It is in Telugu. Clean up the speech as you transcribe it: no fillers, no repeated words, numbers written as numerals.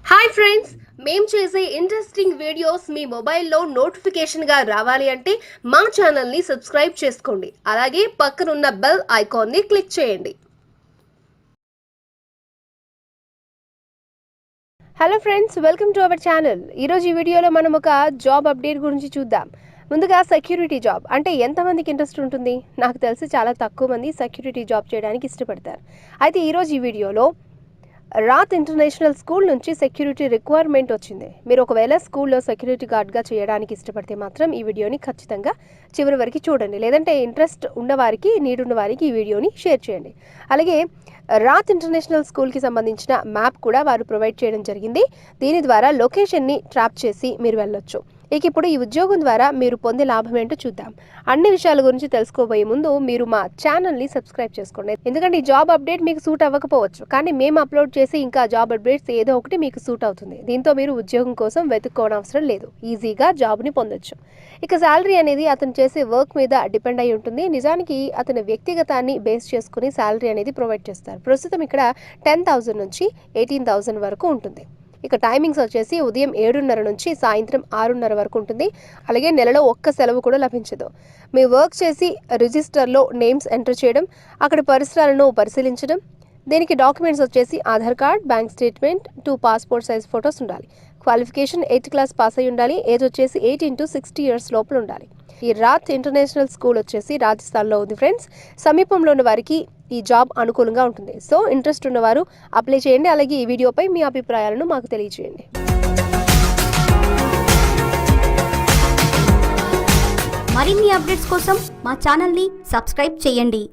హాయ్ ఫ్రెండ్స్, మేము చేసే ఇంట్రెస్టింగ్ వీడియోస్ మీ మొబైల్లో నోటిఫికేషన్గా రావాలి అంటే మా ఛానల్ని సబ్స్క్రైబ్ చేసుకోండి. అలాగే పక్కనున్న బెల్ ఐకాన్ని క్లిక్ చేయండి. Hello friends, welcome to our channel. ఈరోజు ఈ వీడియోలో మనం ఒక జాబ్ అప్డేట్ గురించి చూద్దాం. ముందుగా సెక్యూరిటీ జాబ్ అంటే ఎంతమందికి ఇంట్రెస్ట్ ఉంటుంది? నాకు తెలిసి చాలా తక్కువ మంది సెక్యూరిటీ జాబ్ చేయడానికి ఇష్టపడతారు. అయితే ఈరోజు ఈ వీడియోలో రాత్ ఇంటర్నేషనల్ స్కూల్ నుంచి సెక్యూరిటీ రిక్వైర్మెంట్ వచ్చింది. మీరు ఒకవేళ స్కూల్లో సెక్యూరిటీ గార్డ్గా చేయడానికి ఇష్టపడితే మాత్రం ఈ వీడియోని ఖచ్చితంగా చివరి వరకు చూడండి. లేదంటే ఇంట్రెస్ట్ ఉన్నవారికి, నీడ్ ఉన్న వారికి ఈ వీడియోని షేర్ చేయండి. అలాగే రాత్ ఇంటర్నేషనల్ స్కూల్కి సంబంధించిన మ్యాప్ కూడా వారు ప్రొవైడ్ చేయడం జరిగింది. దీని ద్వారా లొకేషన్ని ట్రాప్ చేసి మీరు వెళ్ళొచ్చు. ఇప్పుడు ఈ ఉద్యోగం ద్వారా మీరు పొందే లాభం ఏంటో చూద్దాం. అన్ని విషయాల గురించి తెలుసుకోబోయే ముందు మీరు మా ఛానల్ని సబ్స్క్రైబ్ చేసుకోండి. ఎందుకంటే ఈ జాబ్ అప్డేట్ మీకు సూట్ అవ్వకపోవచ్చు, కానీ మేము అప్లోడ్ చేసి ఇంకా జాబ్ అప్డేట్స్ ఏదో ఒకటి మీకు సూట్ అవుతుంది. దీంతో మీరు ఉద్యోగం కోసం వెతుక్కోవడం అవసరం లేదు, ఈజీగా జాబ్ని పొందొచ్చు. ఇక శాలరీ అనేది అతను చేసే వర్క్ మీద డిపెండ్ అయి ఉంటుంది. నిజానికి అతని వ్యక్తిగతాన్ని బేస్ చేసుకుని శాలరీ అనేది ప్రొవైడ్ చేస్తారు. ప్రస్తుతం ఇక్కడ 10,000 నుంచి 18,000 వరకు ఉంటుంది. ఇక టైమింగ్స్ వచ్చేసి ఉదయం 7:30 నుంచి సాయంత్రం 6:30 వరకు ఉంటుంది. అలాగే నెలలో ఒక్క సెలవు కూడా లభించదు. మీ వర్క్ చేసి రిజిస్టర్లో నేమ్స్ ఎంటర్ చేయడం, అక్కడ పరిసరాలను పరిశీలించడం. దీనికి డాక్యుమెంట్స్ వచ్చేసి Aadhaar card, bank statement, 2 passport size photos ఉండాలి. క్వాలిఫికేషన్ 8th క్లాస్ పాస్ అయి ఉండాలి. ఏజ్ వచ్చేసి 18 to 60 years లోపల ఉండాలి. ఈ రాత్ ఇంటర్నేషనల్ స్కూల్ వచ్చేసి రాజస్థాన్లో ఉంది ఫ్రెండ్స్. సమీపంలో ఉన్న వారికి ఈ జాబ్ అనుకూలంగా ఉంటుంది. సో ఇంట్రెస్ట్ ఉన్నవారు అప్లై చేయండి. అలాగే ఈ వీడియోపై మీ అభిప్రాయాలను మాకు తెలియజేయండి. మరిన్ని అప్డేట్స్ కోసం మా ఛానల్ని సబ్స్క్రైబ్ చేయండి.